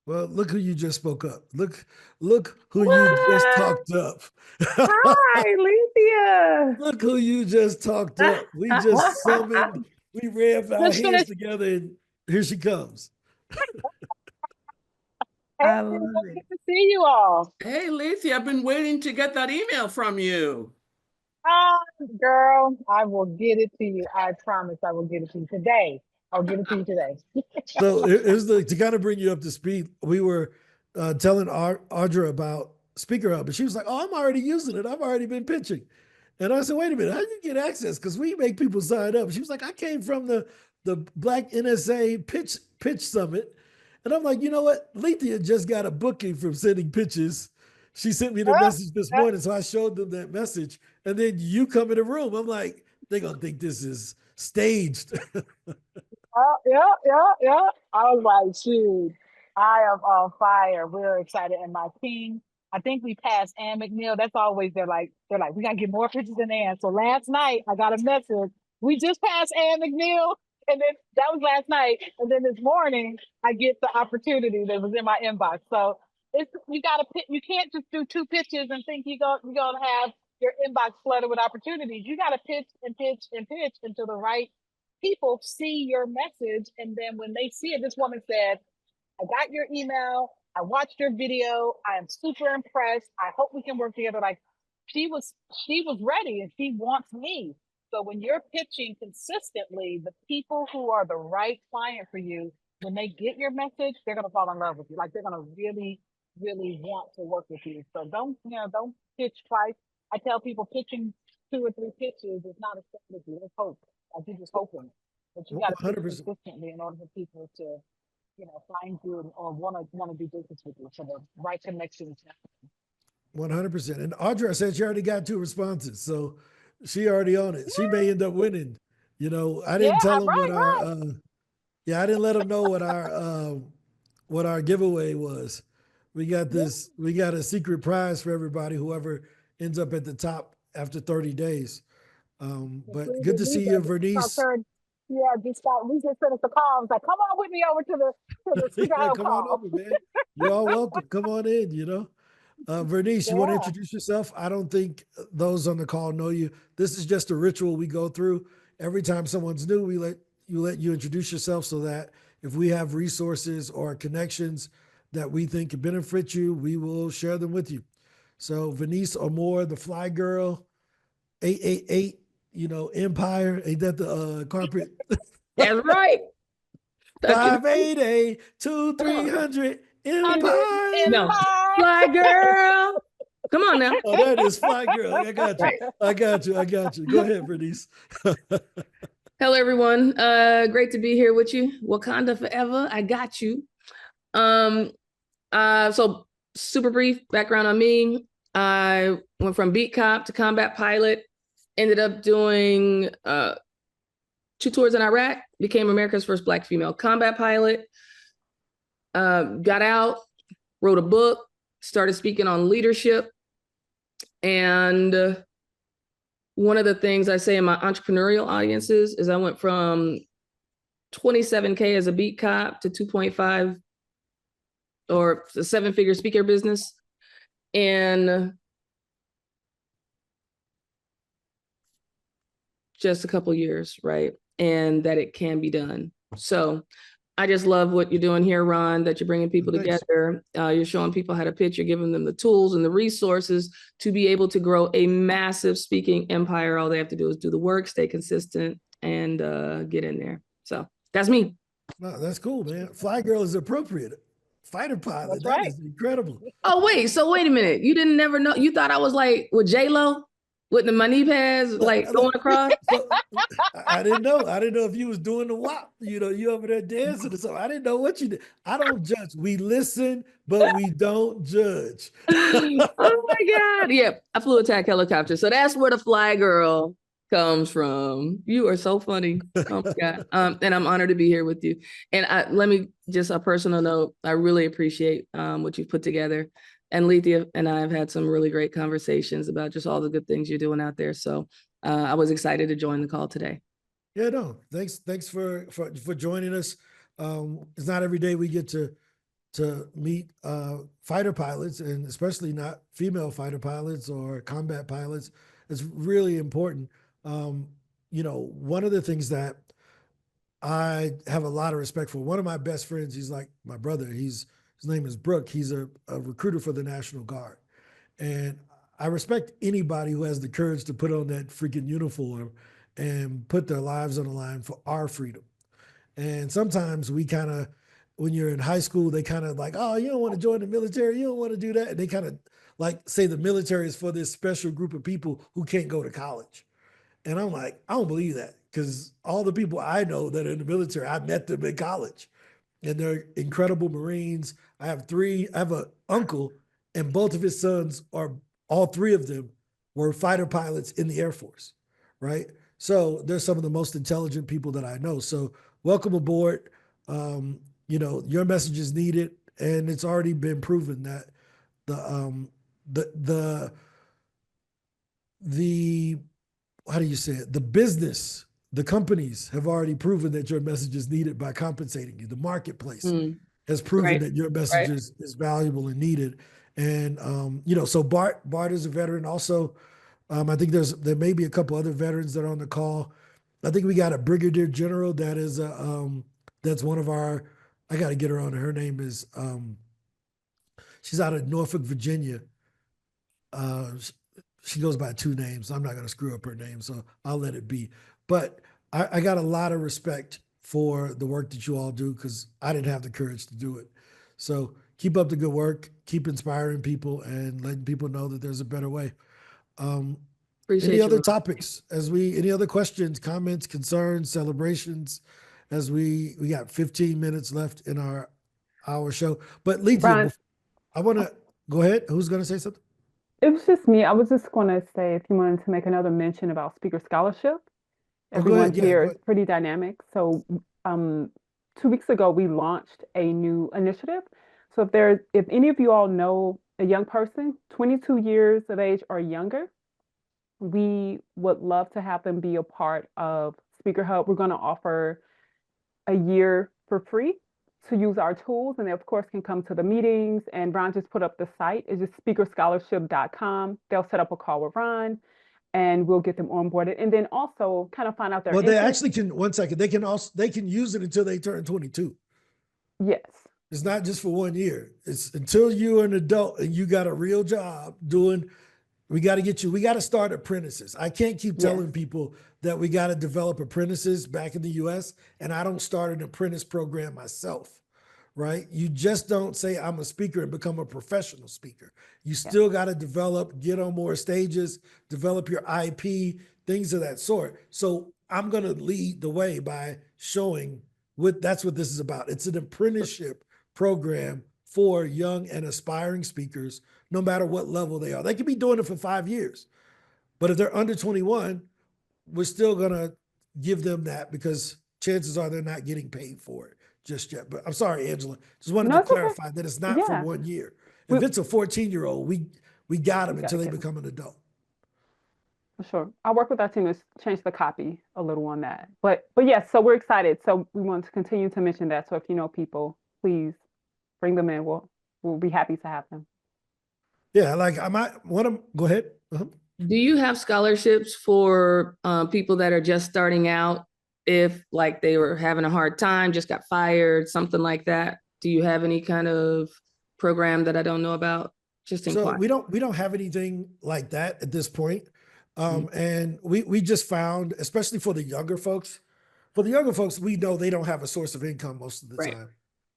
Well, look who you just spoke up. Look who you just What? talked up. Hi, Lethea. Look who you just talked up. We just summoned, we ran our Just hands finished. together, and here she comes. Hey, I love good it. to see you all. Hey, Lacey, I've been waiting to get that email from you. Ah, girl, I will get it to you. I promise I will get it to you today. I'll get it to you today. So here's to kind of bring you up to speed. We were telling Audra about SpeakerHub, and she was like, "Oh, I'm already using it. I've already been pitching." And I said, "Wait a minute, how do you get access? Because we make people sign up." She was like, "I came from the Black NSA pitch summit," and I'm like, "You know what? Lethea just got a booking from sending pitches. She sent me the Oh, message this yeah, morning, so I showed them that message, and then you come in the room. I'm like, they're gonna think this is staged." yeah. I was like, shoot, I am on fire. We're excited. And my team, I think we passed Ann McNeil. That's always they're like, we gotta get more pictures than Ann. So last night I got a message. We just passed Ann McNeil. And then that was last night. And then this morning I get the opportunity that was in my inbox. So it's you gotta pick, you can't just do 2 pitches and think you're gonna have your inbox flooded with opportunities. You gotta pitch and pitch and pitch until the right people see your message. And then when they see it, this woman said, I got your email. I watched your video. I am super impressed. I hope we can work together. Like she was ready and she wants me. So when you're pitching consistently, the people who are the right client for you, when they get your message, they're gonna fall in love with you. Like they're gonna really, really want to work with you. So don't pitch twice. I tell people pitching 2 or 3 pitches is not a strategy. It's hope. Like you're just hoping. But you got to pitch 100%. consistently in order for people to find you or want to do business with you. So the right connections. 100%. And Audra said she already got 2 responses, so she already on it. She may end up winning. I Yeah, didn't tell them what right. I didn't let them know what our giveaway was. We got Yeah, we got a secret prize for everybody, whoever ends up at the top after 30 days. But good to see you, just Vernice. heard. Yeah, we just finished the call. I was like, come on with me over to the Speaker Yeah, Hub come on call. over, man. You're all welcome. Come on in, you know. Vernice, you want to Yeah. introduce yourself? I don't think those on the call know you. This is just a ritual we go through. Every time someone's new, we let you introduce yourself so that if we have resources or connections that we think can benefit you, we will share them with you. So Venice Amore, the Fly Girl, 888, you know, Empire. Ain't that the carpet? That's right. Dr. 588 2300 Empire. No, fly girl. Come on now. Oh, that is Fly Girl. I got you. Right. I got you. I got you. Go ahead, Bernice. Hello, everyone. Great to be here with you. Wakanda forever. I got you. So super brief background on me. I went from beat cop to combat pilot. Ended up doing 2 tours in Iraq. Became America's first Black female combat pilot. Got out, wrote a book, started speaking on leadership. And one of the things I say in my entrepreneurial audiences is I went from 27K as a beat cop to 2.5 or a 7-figure speaker business. And just a couple years, right? And that it can be done. So I just love what you're doing here, Ron, that you're bringing people Thanks. together. You're showing people how to pitch. You're giving them the tools and the resources to be able to grow a massive speaking empire. All they have to do is do the work, stay consistent, and get in there. So that's me. No, that's cool, man. Fly Girl is appropriate. Fighter pilot. That's That right. is incredible. Oh, wait. So wait a minute. You didn't never know. You thought I was like with J-Lo with my knee pads, like going across? So, I didn't know. I didn't know if you was doing the WAP. You know, you over there dancing or something. I didn't know what you did. I don't judge. We listen, but we don't judge. Oh my God. Yeah, I flew attack helicopter. So that's where the Fly Girl comes from. You are so funny. Oh my God. And I'm honored to be here with you. And let me just a personal note. I really appreciate what you've put together. And Lethea and I have had some really great conversations about just all the good things you're doing out there. So I was excited to join the call today. Yeah, no. Thanks for joining us. It's not every day we get to meet fighter pilots, and especially not female fighter pilots or combat pilots. It's really important. You know, one of the things that I have a lot of respect for, one of my best friends, he's like my brother. His name is Brooke. He's a recruiter for the National Guard. And I respect anybody who has the courage to put on that freaking uniform and put their lives on the line for our freedom. And sometimes we kind of, when you're in high school, they kind of like, oh, you don't want to join the military. You don't want to do that. And they kind of like say the military is for this special group of people who can't go to college. And I'm like, I don't believe that, because all the people I know that are in the military, I met them in college, and they're incredible Marines. I have an uncle, and both of his sons all 3 of them were fighter pilots in the Air Force, right? So they're some of the most intelligent people that I know. So welcome aboard. You know, your message is needed, and it's already been proven that the how do you say it? The companies have already proven that your message is needed by compensating you. The marketplace has proven Right. that your message is valuable and needed. And you know, so Bart is a veteran. Also, I think there may be a couple other veterans that are on the call. I think we got a brigadier general that is that's one of our. I got to get her on. Her name is she's out of Norfolk, Virginia. She goes by 2 names. I'm not going to screw up her name, so I'll let it be. But I got a lot of respect for the work that you all do, because I didn't have the courage to do it. So keep up the good work. Keep inspiring people and letting people know that there's a better way. Appreciate Any you, other Ron. topics? Any other questions, comments, concerns, celebrations? As we got 15 minutes left in our show. But Lethea, Ron, I want to go ahead. Who's going to say something? it was just me. I was just going to say if you wanted to make another mention about speaker scholarship. Oh, go Everyone ahead. Yeah, here go is ahead. pretty dynamic. So 2 weeks ago, we launched a new initiative. So if any of you all know a young person, 22 years of age or younger, we would love to have them be a part of SpeakerHub. We're going to offer a year for free to use our tools, and they of course can come to the meetings. And Ron just put up the site. It's just speakerscholarship.com. They'll set up a call with Ron and we'll get them onboarded. And then also kind of find out their Well, they interest. actually can, one second, they can use it until they turn 22. Yes. It's not just for 1 year. It's until you're an adult and you got a real job doing, we got to start apprentices. I can't keep telling Yes. people that we got to develop apprentices back in the US, and I don't start an apprentice program myself, right? You just don't say I'm a speaker and become a professional speaker. You still got to develop, get on more stages, develop your IP, things of that sort. So I'm going to lead the way by showing that's what this is about. It's an apprenticeship program for young and aspiring speakers, no matter what level they are. They could be doing it for 5 years, but if they're under 21, we're still gonna give them that because chances are they're not getting paid for it just yet. But I'm sorry, Angela, just wanted No, to it's okay. clarify that it's not for Yeah. 1 year. If it's a 14-year-old, we got them We until gotta they get 'em. become an adult. For sure. I'll work with our team to change the copy a little on that. But yes, so we're excited. So we want to continue to mention that. So if you know people, please bring them in. We'll be happy to have them. Yeah, like I might want to go ahead. Do you have scholarships for people that are just starting out? If like they were having a hard time, just got fired, something like that. Do you have any kind of program that I don't know about? Just So inquire. we don't have anything like that at this point. And we just found, especially for the younger folks, we know they don't have a source of income most of the Right. time,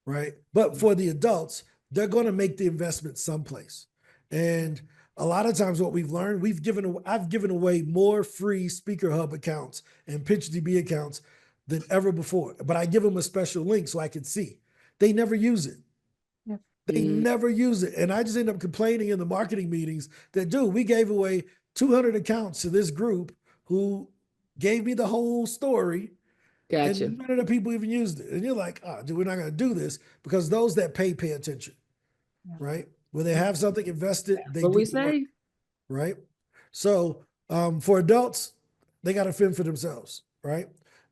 right? But for the adults, they're going to make the investment someplace. And a lot of times what we've learned, I've given away more free SpeakerHub accounts and PitchDB accounts than ever before. But I give them a special link so I can see. They never use it. Yep. They never use it. And I just end up complaining in the marketing meetings that, dude, we gave away 200 accounts to this group who gave me the whole story. Gotcha. And none of the people even used it. And you're like, dude, we're not going to do this because those that pay attention, right? When they have something invested, they What do we the work, say? right? So for adults, they got to fend for themselves, right?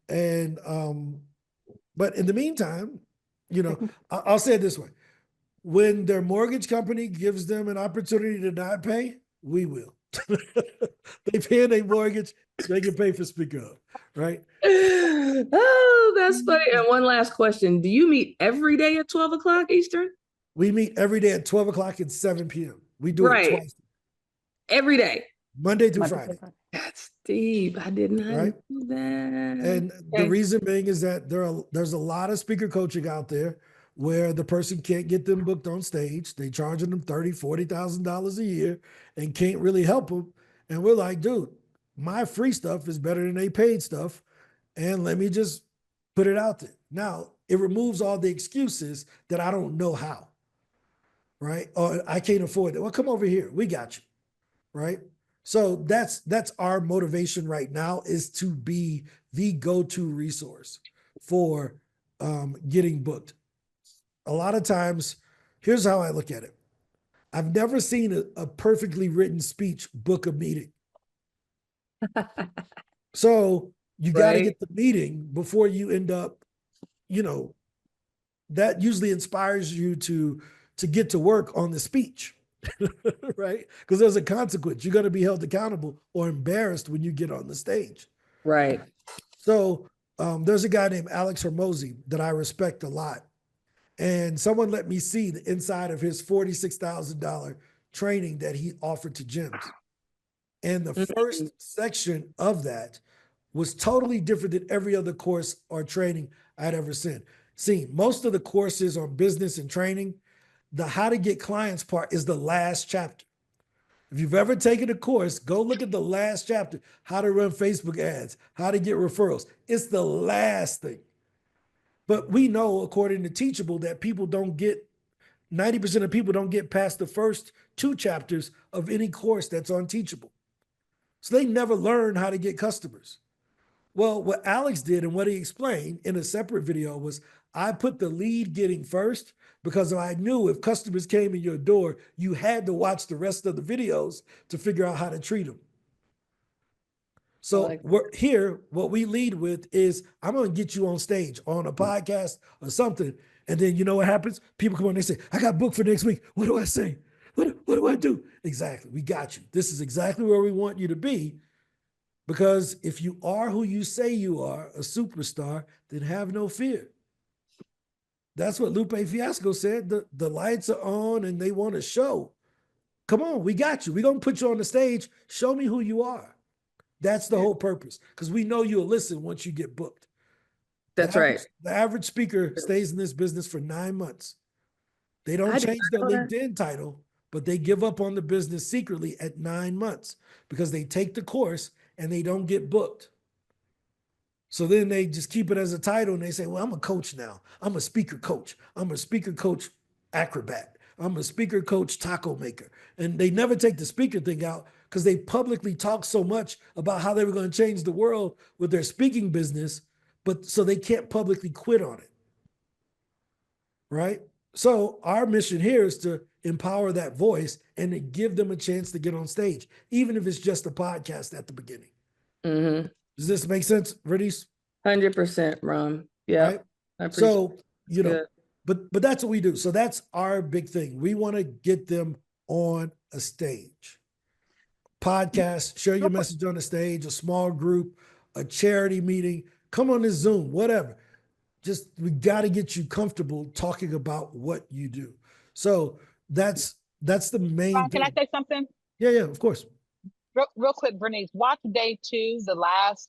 And but in the meantime, I'll say it this way: when their mortgage company gives them an opportunity to not pay, we will. They pay their mortgage, they can pay for SpeakerHub, right? Oh, that's funny. And one last question. Do you meet every day at 12 o'clock Eastern? We meet every day at 12 o'clock and 7 p.m. We do it twice. Every day. Monday through Friday. That's deep. I did not Right? know that. And the reason being is that there's a lot of speaker coaching out there where the person can't get them booked on stage. They charging them $30,000, $40,000 a year and can't really help them. And we're like, dude, my free stuff is better than they paid stuff. And let me just put it out there. Now, it removes all the excuses that I don't know how, right? Or I can't afford it. Well, come over here. We got you, right? So that's our motivation right now, is to be the go-to resource for getting booked. A lot of times, here's how I look at it. I've never seen a perfectly written speech book a meeting. So you got to get the meeting before you end up, that usually inspires you to get to work on the speech, right? Because there's a consequence. You're going to be held accountable or embarrassed when you get on the stage. Right. So there's a guy named Alex Hormozy that I respect a lot. And someone let me see the inside of his $46,000 training that he offered to gyms. And the first section of that was totally different than every other course or training I'd ever seen. Most of the courses on business and training, the how to get clients part is the last chapter. If you've ever taken a course, go look at the last chapter, how to run Facebook ads, how to get referrals. It's the last thing. But we know, according to Teachable, that 90% of people don't get past the first 2 chapters of any course that's on Teachable. So they never learn how to get customers. Well, what Alex did and what he explained in a separate video was, I put the lead getting first because I knew if customers came in your door, you had to watch the rest of the videos to figure out how to treat them. So what we lead with is, I'm going to get you on stage on a podcast or something. And then you know what happens? People come on, they say, I got booked for next week. What do I say? What do I do? Exactly. We got you. This is exactly where we want you to be. Because if you are who you say you are, a superstar, then have no fear. That's what Lupe Fiasco said. The lights are on and they want to show. Come on, we got you. We're going to put you on the stage. Show me who you are. That's the whole purpose. Because we know you'll listen once you get booked. That's right. The average speaker stays in this business for 9 months. They don't change their LinkedIn title, but they give up on the business secretly at 9 months because they take the course and they don't get booked. So then they just keep it as a title and they say, well, I'm a coach now. I'm a speaker coach. I'm a speaker coach acrobat. I'm a speaker coach taco maker. And they never take the speaker thing out because they publicly talk so much about how they were going to change the world with their speaking business, but so they can't publicly quit on it. Right? So our mission here is to empower that voice and to give them a chance to get on stage, even if it's just a podcast at the beginning. Mm-hmm. Does this make sense, Vernice? 100%, Ron. Yeah. Right? I appreciate So, you know, good. but that's what we do. So that's our big thing. We want to get them on a stage. Podcast, share your message on the stage, a small group, a charity meeting, come on this Zoom, whatever. Just, we got to get you comfortable talking about what you do. So that's the main Ron, thing. can I say something? Yeah, of course. Real quick, Bernice, watch day 2, the last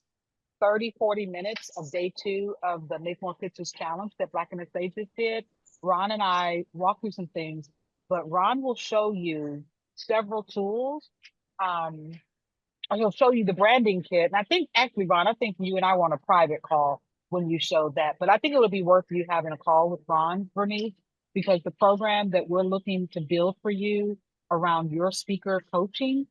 30, 40 minutes of day 2 of the Make More Pictures Challenge that Black in the Stages did. Ron and I walked through some things, but Ron will show you several tools. And he'll show you the branding kit. And I think actually, Ron, I think you and I want a private call when you show that. But I think it would be worth you having a call with Ron, Bernice, because the program that we're looking to build for you around your speaker coaching,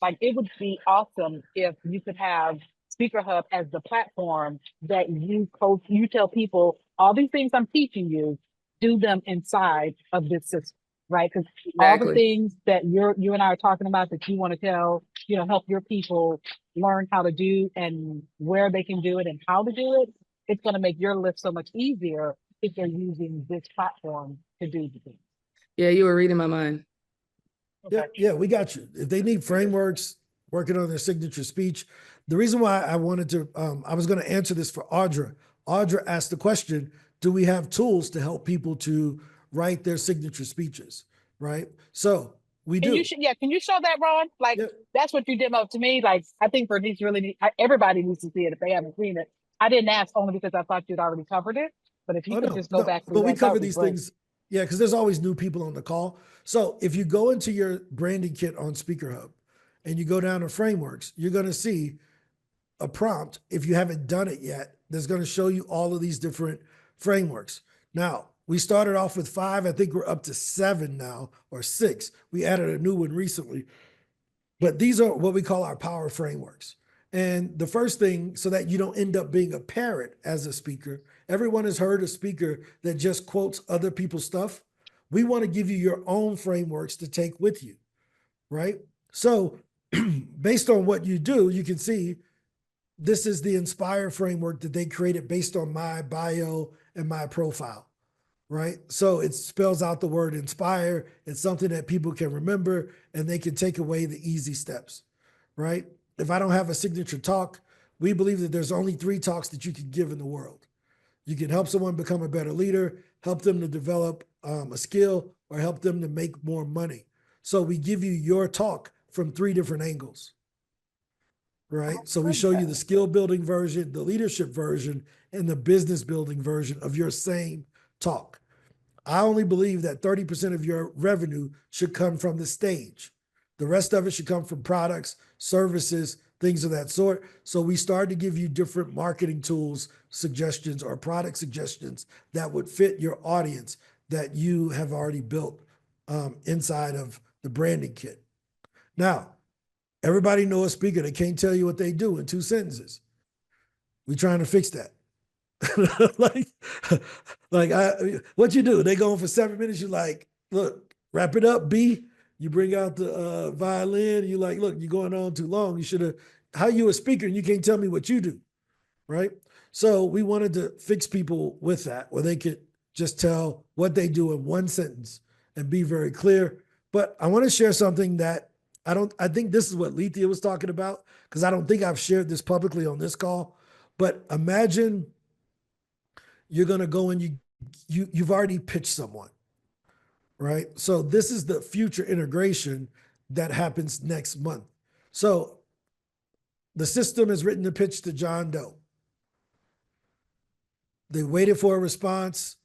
like it would be awesome if you could have SpeakerHub as the platform that you coach, you tell people all these things I'm teaching you, do them inside of this system, right? Because all the things that you and I are talking about that you want to tell, help your people learn how to do and where they can do it and how to do it, it's going to make your life so much easier if they're using this platform to do the things. Yeah, you were reading my mind. Okay. Yeah, we got you. If they need frameworks, working on their signature speech. The reason why I wanted to, I was going to answer this for Audra. Audra asked the question, do we have tools to help people to write their signature speeches, right? So we do. Can you show that, Ron? Like, that's what you demoed to me. Like, I think Bernice everybody needs to see it if they haven't seen it. I didn't ask only because I thought you'd already covered it. But if you could just go back. But we cover these things. Yeah, because there's always new people on the call. So if you go into your branding kit on SpeakerHub and you go down to frameworks, you're going to see a prompt. If you haven't done it yet, that's going to show you all of these different frameworks. Now, we started off with 5. I think we're up to 7 now, or 6. We added a new one recently. But these are what we call our power frameworks. And the first thing, so that you don't end up being a parrot as a speaker, everyone has heard a speaker that just quotes other people's stuff. We want to give you your own frameworks to take with you, right? So based on what you do, you can see this is the Inspire framework that they created based on my bio and my profile, right? So it spells out the word inspire. It's something that people can remember and they can take away the easy steps, right? If I don't have a signature talk, we believe that there's only 3 talks that you can give in the world. You can help someone become a better leader, help them to develop a skill, or help them to make more money. So we give you your talk from 3 different angles, right? So we show you the skill building version, the leadership version, and the business building version of your same talk. I only believe that 30% of your revenue should come from the stage. The rest of it should come from products, services, things of that sort. So we started to give you different marketing tools, suggestions, or product suggestions that would fit your audience that you have already built inside of the branding kit. Now, everybody knows a speaker that can't tell you what they do in 2 sentences. We're trying to fix that. What you do? They go on for 7 minutes. You're like, look, wrap it up, B. You bring out the violin. You like, look, you're going on too long. You should have. How you a speaker and you can't tell me what you do, right? So we wanted to fix people with that, where they could just tell what they do in one sentence and be very clear. But I want to share something that I think this is what Lethea was talking about, because I don't think I've shared this publicly on this call. But imagine you're going to go and you've already pitched someone, right? So this is the future integration that happens next month. So the system has written the pitch to John Doe. They waited for a response.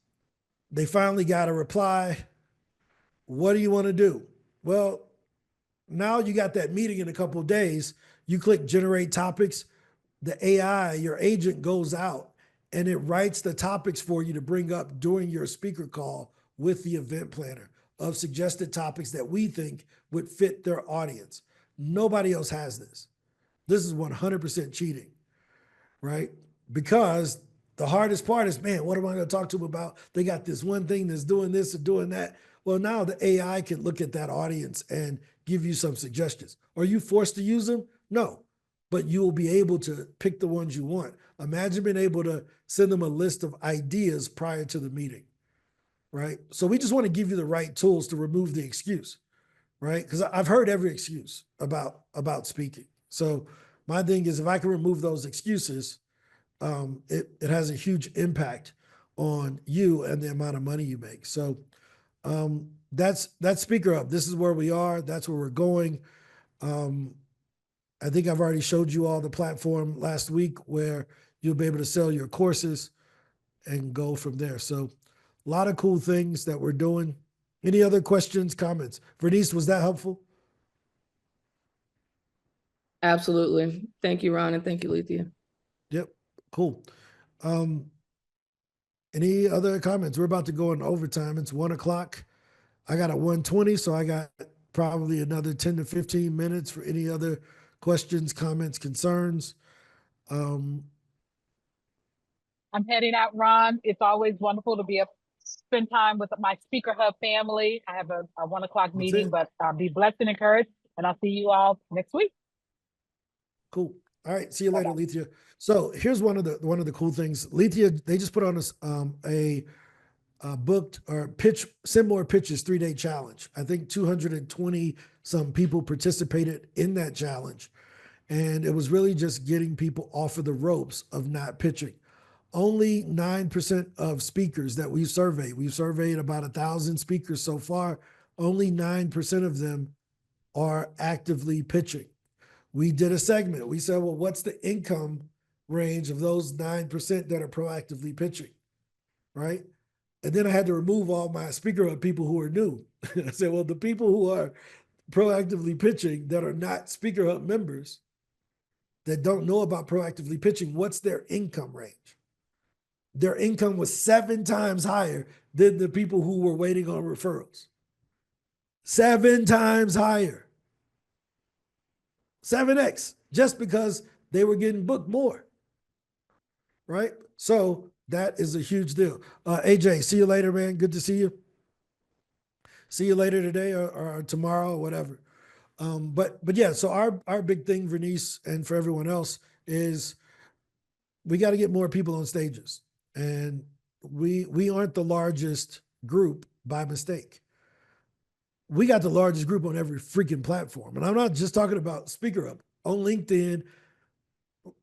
They finally got a reply. What do you want to do? Well, now you got that meeting in a couple of days. You click generate topics. The AI, your agent, goes out and it writes the topics for you to bring up during your speaker call with the event planner of suggested topics that we think would fit their audience. Nobody else has this. This is 100% cheating, right? Because the hardest part is, man, what am I going to talk to them about? They got this one thing that's doing this or doing that. Well, now the AI can look at that audience and give you some suggestions. Are you forced to use them? No, but you will be able to pick the ones you want. Imagine being able to send them a list of ideas prior to the meeting, right? So we just want to give you the right tools to remove the excuse, right? Because I've heard every excuse about speaking. So my thing is, if I can remove those excuses, it has a huge impact on you and the amount of money you make. So that's SpeakerHub. This is where we are. That's where we're going. I think I've already showed you all the platform last week where you'll be able to sell your courses and go from there. So a lot of cool things that we're doing. Any other questions, comments? Vernice, was that helpful? Absolutely. Thank you, Ron, and thank you, Lethea. Yep, cool. Any other comments? We're about to go in overtime. It's 1 o'clock. I got a 1:20, so I got probably another 10 to 15 minutes for any other questions, comments, concerns. I'm heading out, Ron. It's always wonderful to spend time with my SpeakerHub family. I have a 1 o'clock meeting, but be blessed and encouraged, and I'll see you all next week. Cool. All right. See you later, Lethea. So here's one of the cool things. Lethea, they just put on a booked or pitch, send more pitches 3-day challenge. I think 220 some people participated in that challenge. And it was really just getting people off of the ropes of not pitching. Only 9% of speakers that we've surveyed about 1,000 speakers so far, only 9% of them are actively pitching. We did a segment. We said, well, what's the income range of those 9% that are proactively pitching, right? And then I had to remove all my SpeakerHub people who are new. I said, well, the people who are proactively pitching that are not SpeakerHub members, that don't know about proactively pitching, what's their income range? Their income was 7 times higher than the people who were waiting on referrals. 7 times higher. 7x, just because they were getting booked more, right? So that is a huge deal. AJ, see you later, man. Good to see you. See you later today or tomorrow or whatever. But yeah, so our big thing, Vernice, and for everyone else is we got to get more people on stages. And we aren't the largest group by mistake. We got the largest group on every freaking platform. And I'm not just talking about SpeakerHub. On LinkedIn,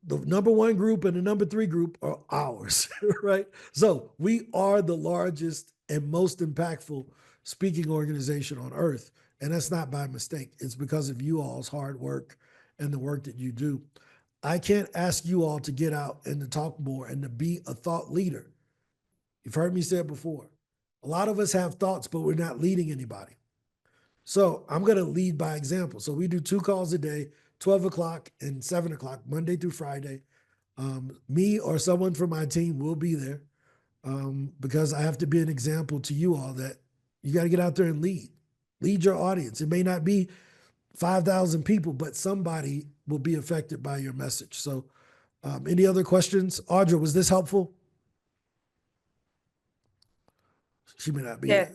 the number 1 group and the number 3 group are ours, right? So we are the largest and most impactful speaking organization on earth. And that's not by mistake. It's because of you all's hard work and the work that you do. I can't ask you all to get out and to talk more and to be a thought leader. You've heard me say it before. A lot of us have thoughts, but we're not leading anybody. So I'm going to lead by example. So we do 2 calls a day, 12 o'clock and 7 o'clock, Monday through Friday. Me or someone from my team will be there because I have to be an example to you all that you got to get out there and lead your audience. It may not be 5,000 people, but somebody will be affected by your message. So any other questions? Audra, was this helpful? She may not be. Yes.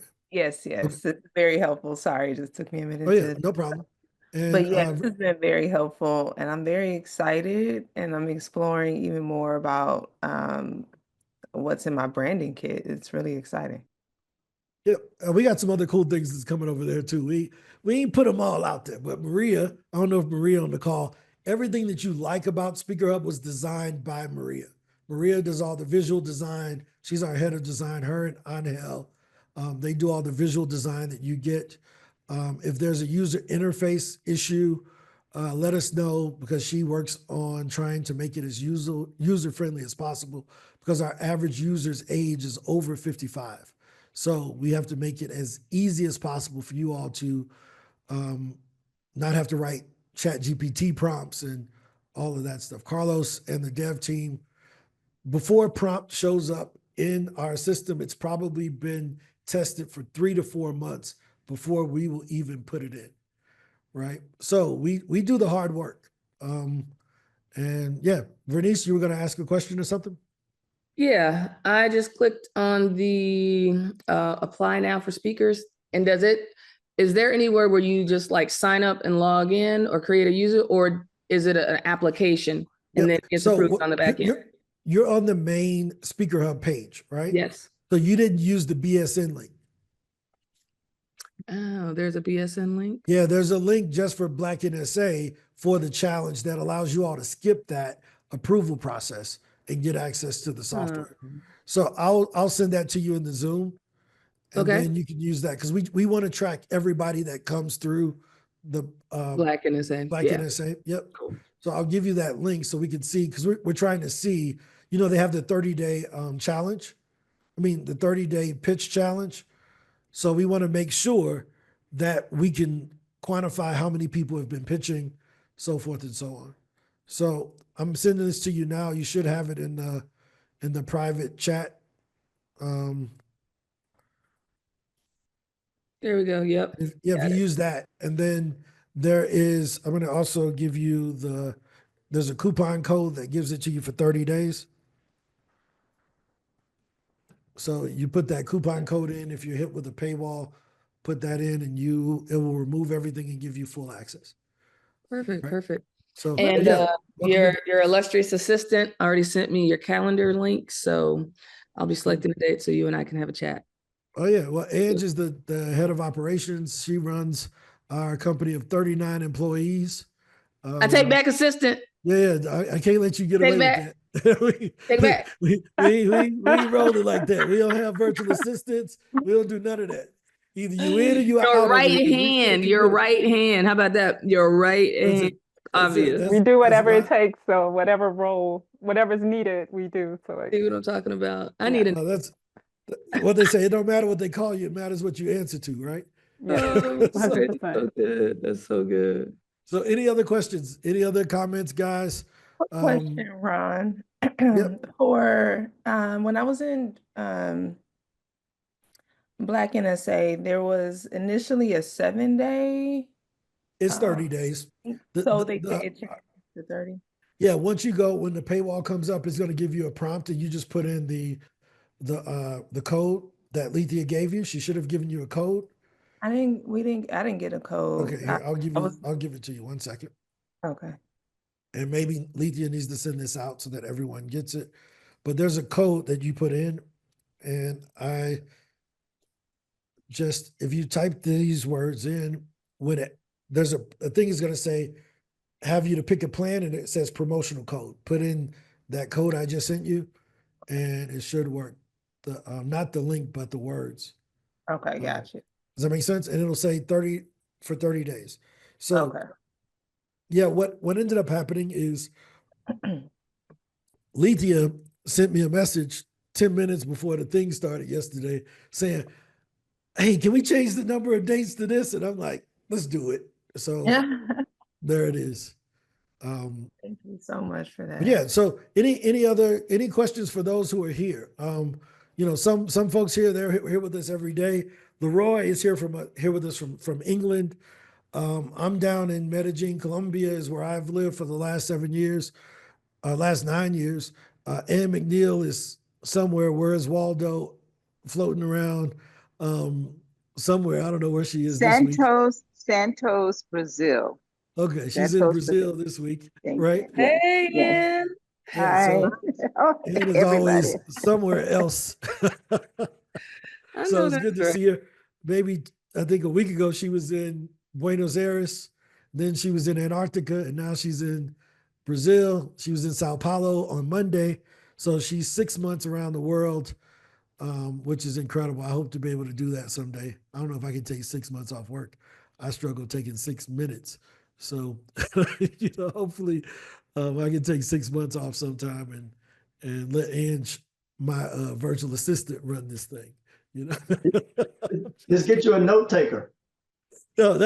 Okay. It's very helpful. Sorry, it just took me a minute. Oh yeah, no problem. But yeah, this has been very helpful, and I'm very excited, and I'm exploring even more about what's in my branding kit. It's really exciting. Yeah, we got some other cool things that's coming over there too. We ain't put them all out there, but Maria, I don't know if Maria on the call, everything that you like about SpeakerHub was designed by Maria. Maria does all the visual design. She's our head of design. Her and Angel, they do all the visual design that you get. If there's a user interface issue, let us know, because she works on trying to make it as user friendly as possible, because our average user's age is over 55. So we have to make it as easy as possible for you all to not have to write ChatGPT prompts and all of that stuff. Carlos and the dev team, before a prompt shows up in our system, it's probably been tested for 3 to 4 months before we will even put it in, right? So we do the hard work. And yeah, Vernice, you were going to ask a question or something? Yeah, I just clicked on the apply now for speakers. And is there anywhere where you just like sign up and log in or create a user, or is it an application and then it gets approved on the back end? You're on the main SpeakerHub page, right? Yes. So you didn't use the BSN link. Oh, there's a BSN link. Yeah, there's a link just for Black NSA for the challenge that allows you all to skip that approval process and get access to the software. So I'll send that to you in the Zoom, and then you can use that, because we want to track everybody that comes through the Black NSA. Black NSA. Yep. Cool. So I'll give you that link so we can see, because we're trying to see, they have the 30-day challenge. I mean, the 30-day pitch challenge. So we want to make sure that we can quantify how many people have been pitching, so forth and so on. So I'm sending this to you now. You should have it in the private chat. There we go. Yep. If you use that, and then I'm going to also give you there's a coupon code that gives it to you for 30 days. So you put that coupon code in. If you're hit with a paywall, put that in, and it will remove everything and give you full access. Perfect. Right? Perfect. So, and your illustrious assistant already sent me your calendar link, so I'll be selecting a date so you and I can have a chat. Oh yeah, well, Edge is the head of operations. She runs our company of 39 employees. I take back assistant. Yeah, I can't let you get away with that. Take back. We roll it like that. We don't have virtual assistants. We don't do none of that. Either you in or you out. Your right hand. Your right hand. How about that? Your right hand. Obvious. We do whatever it takes. So whatever role, whatever's needed, we do. So see what I'm talking about. I need no, that's what they say. It don't matter what they call you. It matters what you answer to, right? Yeah. So good. That's so good. So any other questions? Any other comments, guys? Question, Ron. Yep. For when I was in Black NSA, there was initially a 7-day. It's 30 days. They changed to 30. Yeah, once you go, when the paywall comes up, it's going to give you a prompt, and you just put in the code that Lethea gave you. She should have given you a code. I didn't get a code. Okay, here, I'll give it to you. 1 second. Okay. And maybe Lethea needs to send this out so that everyone gets it. But there's a code that you put in, and if you type these words in, there's a thing is going to say, have you to pick a plan, and it says promotional code. Put in that code I just sent you, and it should work. Not the link, but the words. Okay, gotcha. Does that make sense? And it'll say 30 for 30 days. So okay. Yeah, what ended up happening is Lethea sent me a message 10 minutes before the thing started yesterday saying, hey, can we change the number of dates to this? And I'm like, let's do it. So there it is. Thank you so much for that. Yeah. So any questions for those who are here? Some folks here, they're here with us every day. Leroy is here with us from England. I'm down in Medellin, Colombia is where I've lived for the last 7 years, last 9 years. Ann McNeil is somewhere. Where is Waldo? Floating around somewhere. I don't know where she is this week. Santos, Brazil. Okay, she's in Brazil this week, right? Hey, Ann. Yeah, Hi. so Oh, Ann is everybody. always somewhere else. I So know it's that's good to right. see her. Maybe I think a week ago she was in Buenos Aires, then she was in Antarctica, and now she's in Brazil. She was in Sao Paulo on Monday. So she's 6 months around the world, which is incredible. I hope to be able to do that someday. I don't know if I can take 6 months off work. I struggle taking 6 minutes. So, hopefully I can take 6 months off sometime and let Ange, my virtual assistant, run this thing. You know, Just get you a note taker. no,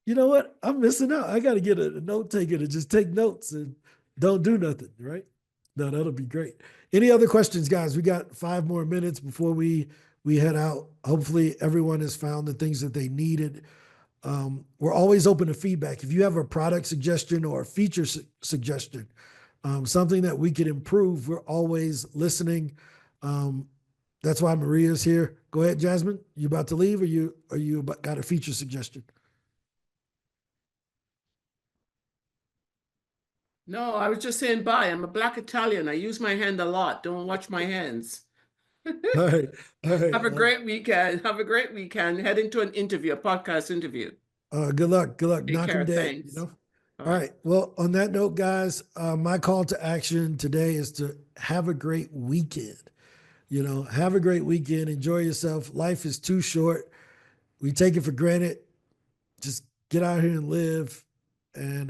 you know what? I'm missing out. I got to get a note taker to just take notes and don't do nothing, right? No, that'll be great. Any other questions, guys? We got 5 more minutes before we head out. Hopefully, everyone has found the things that they needed. We're always open to feedback. If you have a product suggestion or a feature suggestion, something that we could improve, we're always listening. That's why Maria's here. Go ahead, Jasmine. You about to leave, or you got a feature suggestion? No, I was just saying bye. I'm a Black Italian. I use my hand a lot. Don't watch my hands. All right, all right. Have a great weekend. Have a great weekend. Heading to an interview, a podcast interview. Good luck. Good luck. Take Knock 'em care. dead. Thanks. You know. All right. Well, on that note, guys, my call to action today is to have a great weekend. Have a great weekend. Enjoy yourself. Life is too short. We take it for granted. Just get out here and live. And